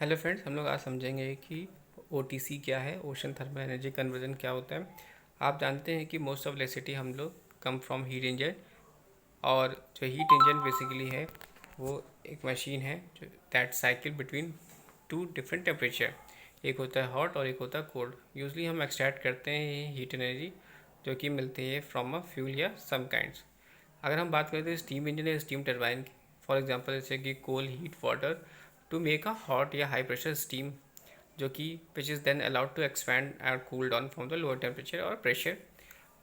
Hello friends, हम लोग आज समझेंगे कि ओटीसी क्या है, ओशन थर्मल एनर्जी कन्वर्जन क्या होता है। आप जानते हैं कि मोस्ट ऑफ इलेक्ट्रिसिटी हम लोग कम फ्रॉम हीट इंजन, और जो हीट इंजन बेसिकली है वो एक मशीन है जो that cycle between two different temperature. एक होता है हॉट और एक होता है कोल्ड। यूजली हम एक्सट्रैक्ट करते हैं ये हीट एनर्जी जो कि मिलती है फ्रॉम अ फ्यूल या सम काइंड्स। अगर हम बात करते हैं स्टीम इंजन या स्टीम टरबाइन की, फॉर एग्जांपल जैसे कि coal heat water to make a hot या हाई प्रेशर स्टीम, जो कि which is then allowed to expand and cool down from the lower temperature और pressure,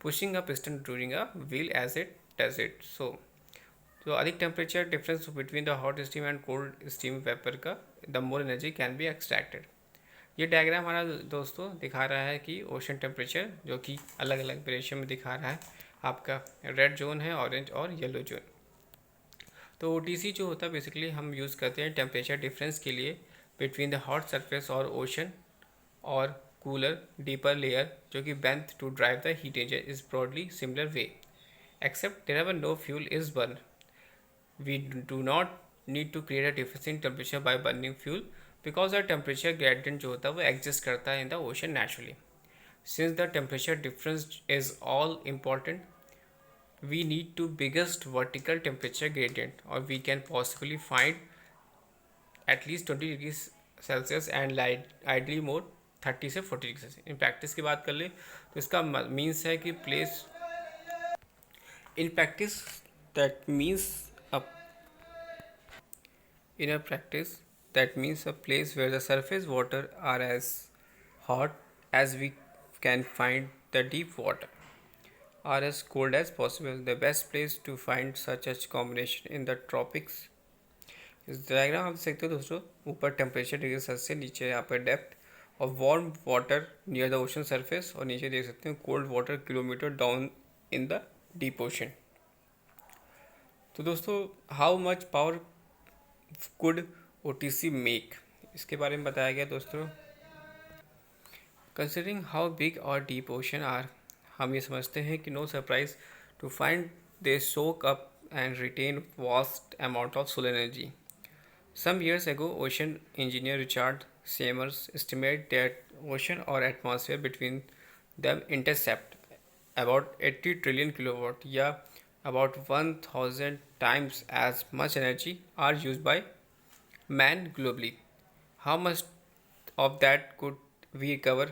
pushing a piston during a wheel as it does it. So तो अधिक temperature difference between the hot steam and cold steam vapour का the more energy can be extracted. ये diagram हमारा दोस्तों दिखा रहा है कि ओशन टेम्परेचर जो कि अलग अलग रेशियो में दिखा रहा है। आपका रेड जोन है, ऑरेंज और येलो जोन। तो ओटीसी जो होता है बेसिकली हम यूज़ करते हैं टेम्परेचर डिफरेंस के लिए बिटवीन द हॉट सरफेस और ओशन और कूलर डीपर लेयर, जो कि बेंथ to drive the heat engine is broadly similar way except there ever no fuel is burn. We do not need to create a difference in temperature by burning fuel because the temperature gradient जो होता है वो exist करता है in the ocean naturally. Since the temperature difference is all important, we need to biggest vertical temperature gradient, or we can possibly find at least 20 degrees Celsius and ideally more 30 से 40 degree Celsius. In practice की बात कर ले तो इसका means है कि place in practice that means a In a practice, that means a place where the surface water are as hot as we can find the deep water, are as cold as possible. The best place to find such a combination in the tropics. इस diagram आप देख सकते हो दोस्तों, ऊपर temperature degree Celsius से, नीचे यहाँ पर डेप्थ और warm water near the ocean surface, और नीचे देख सकते हो cold water kilometre down in the deep ocean. तो दोस्तों, how much power could OTC make, इसके बारे में बताया गया दोस्तों। कंसिडरिंग हाउ बिग और डीप ओशन आर, हम ये समझते हैं कि no surprise to find they soak up and retain vast amount of solar energy. Some years ago, ocean engineer Richard Samers estimated that ocean or atmosphere between them intercept about 80 trillion kilowatt, या about 1000 times as much energy are used by man globally. How much of that could we recover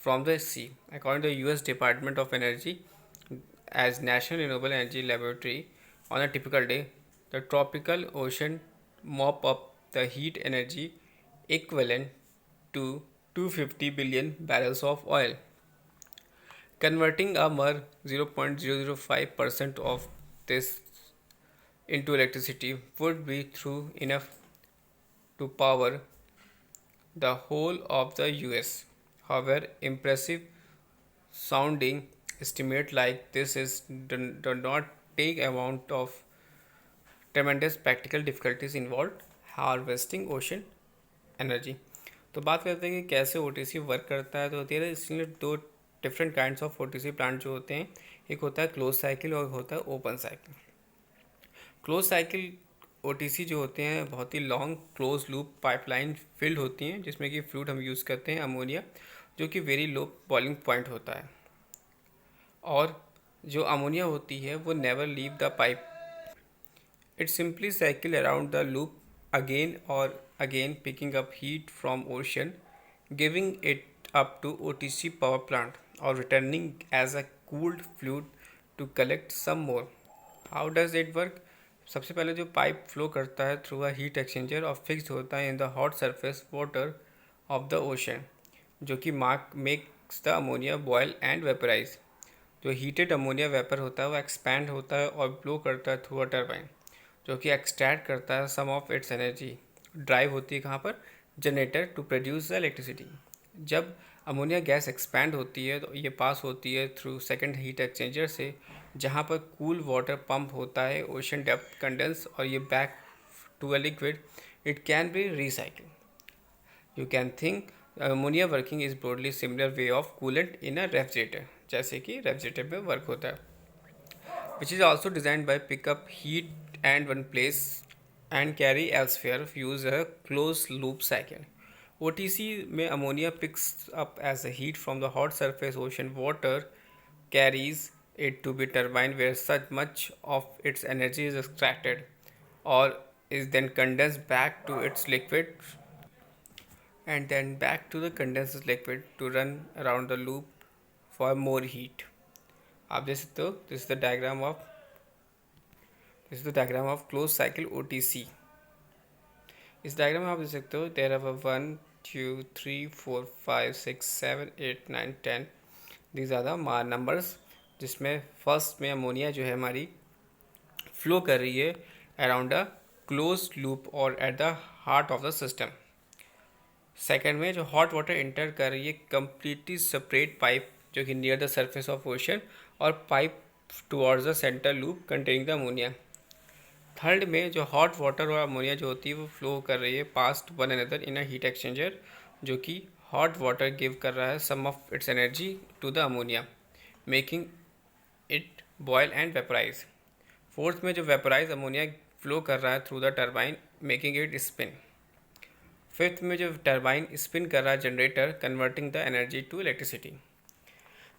from the sea? According to the US Department of Energy, as National Renewable Energy Laboratory, on a typical day, the tropical ocean mop up the heat energy equivalent to 250 billion barrels of oil. Converting a mere 0.005% of this into electricity would be through enough to power the whole of the US. However, impressive sounding estimate like this is do not take account of tremendous practical difficulties involved harvesting ocean energy. तो बात करते हैं कि कैसे OTC work करता है। तो होती है इसलिए दो different kinds of OTC plant जो होते हैं, एक होता है क्लोज साइकिल और एक होता है open cycle. Close cycle OTC जो होते हैं बहुत ही long close loop pipeline filled होती हैं, जिसमें कि फ्लूइड हम यूज़ करते हैं अमोनिया, जो कि वेरी लो बॉइलिंग पॉइंट होता है, और जो अमोनिया होती है वो never leave the pipe. It simply cycle around the loop again or again, picking up heat from ocean, giving it up to OTC power plant, or returning as a cooled fluid to collect some more. How does it work? सबसे पहले जो pipe flow करता है through a heat exchanger और fix होता है in the hot surface water of the ocean, जो कि makes the ammonia boil and vaporise. जो हीटेड अमोनिया वेपर होता है वो एक्सपैंड होता है और ब्लो करता है थ्रू अ टर्बाइन, जो कि एक्सट्रैक्ट करता है some of its energy. Drive होती है कहाँ पर? Generator to produce the electricity. जब अमोनिया गैस एक्सपैंड होती है तो ये पास होती है थ्रू सेकंड हीट एक्सचेंजर से, जहाँ पर कूल वाटर पंप होता है ओशन डेप्थ कंडेंस, और ये back to a liquid. It can be recycle. You can think ammonia working is broadly similar way of coolant in a refrigerator, जैसे कि refrigerator में वर्क होता है, which is also designed by pick up heat and one place and carry elsewhere, use a closed loop cycle. OTC में ammonia picks up as a heat from the hot surface ocean water, carries it to be turbine where such much of its energy is extracted or is then condensed back to its liquid and then back to the condensed liquid to run around the loop for more heat. आप देख सकते हो this is the diagram of close cycle OTC. इस diagram में आप देख सकते हो there are 1 2 3 4 5 6 7 8 9 10. These are the numbers जिसमें फर्स्ट में अमोनिया जो है हमारी फ्लो कर रही है अराउंड अ क्लोज लूप और at the heart of the system. Second में जो हॉट वाटर इंटर कर रही है कम्प्लीटली सेपरेट पाइप जो कि near the surface of ocean और pipe towards the centre loop containing the ammonia. Third में जो हॉट वाटर और अमोनिया जो होती है वो फ्लो कर रही है past one another in a heat exchanger जो कि हॉट वाटर गिव कर रहा है some of its energy to the ammonia making it boil and vaporise. Fourth में जो वेपराइज अमोनिया फ्लो कर रहा है through the turbine making it spin. Fifth में जो टर्बाइन स्पिन कर रहा है generator converting the energy to electricity.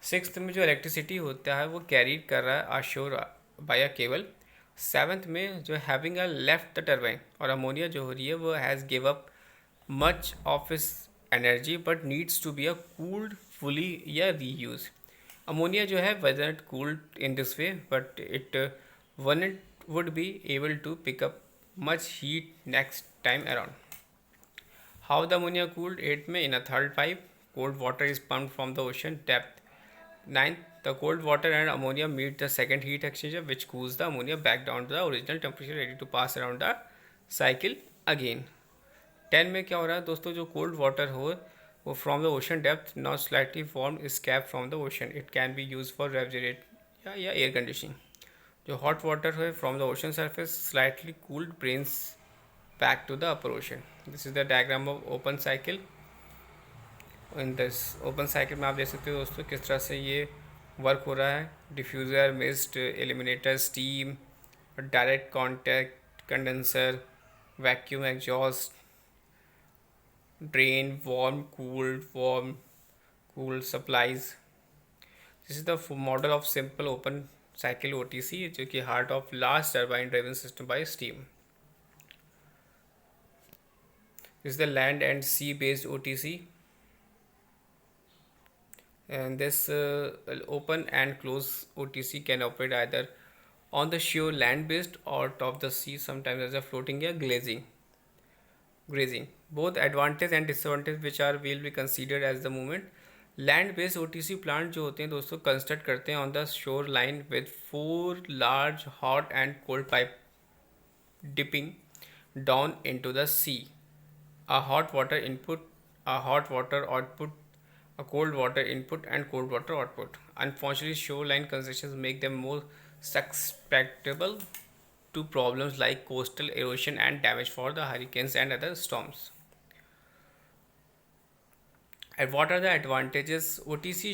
Sixth में जो इलेक्ट्रिसिटी होता है वो कैरी कर रहा है ashore by a cable. Seventh में जो having a left the turbine और अमोनिया जो हो रही है वो has give up much of is energy but needs to be a cooled fully या रीयूज. अमोनिया जो है wasn't cooled in this way but it wouldn't would be able to pick up much heat next time around. How the ammonia cooled? 8 में in a third pipe cold water is pumped from the ocean depth. 9th, the cold water and ammonia meet the second heat exchanger which cools the ammonia back down to the original temperature ready to pass around the cycle again. 10 में क्या हो रहा है दोस्तों जो cold water हो वो from the ocean depth not slightly form escape from the ocean it can be use for refrigerate या एयर कंडीशनिंग. जो हॉट वाटर है from the ocean surface slightly cooled drains back to the upper ocean. This is the diagram of open cycle. In this open cycle में आप देख सकते हो दोस्तों किस तरह से ये वर्क हो रहा है. Diffuser, mist, eliminator, steam, direct contact, condenser, vacuum exhaust, drain, warm, cooled supplies. This is the model of simple open cycle OTC जो कि heart of large turbine driven system by steam. This is the land and sea based OTC and this open and closed OTC can operate either on the shore land based or top the sea sometimes as a floating या grazing. Both advantage and disadvantage which are will be considered as the moment. Land based OTC plant जो होते हैं दोस्तों construct करते हैं on the shore line with 4 large hot and cold pipe dipping down into the sea. A hot water input, a hot water output, a cold water input and cold water output. Unfortunately, shoreline constructions make them more susceptible to problems like coastal erosion and damage for the hurricanes and other storms. And what are the advantages? OTC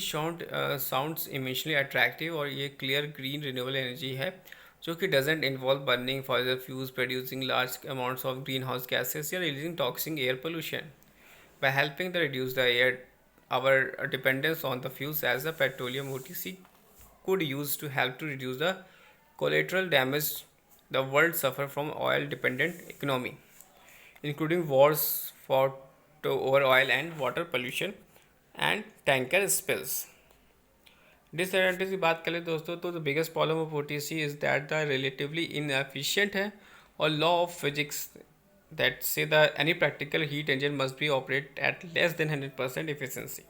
sounds immensely attractive और ये clear green renewable energy है जो कि doesn't involve burning fossil fuels, producing large amounts of greenhouse gases या releasing toxic air pollution. By helping to reduce the air our dependence on the fuels as the petroleum OTC could use to help to reduce the collateral damage the world suffer from oil dependent economy including wars fought over oil and water pollution and tanker spills. Disadvantage की बात करें दोस्तों तो the biggest problem of OTC is that the relatively inefficient है और law of physics that say that any practical heat engine must be operated at less than 100% efficiency.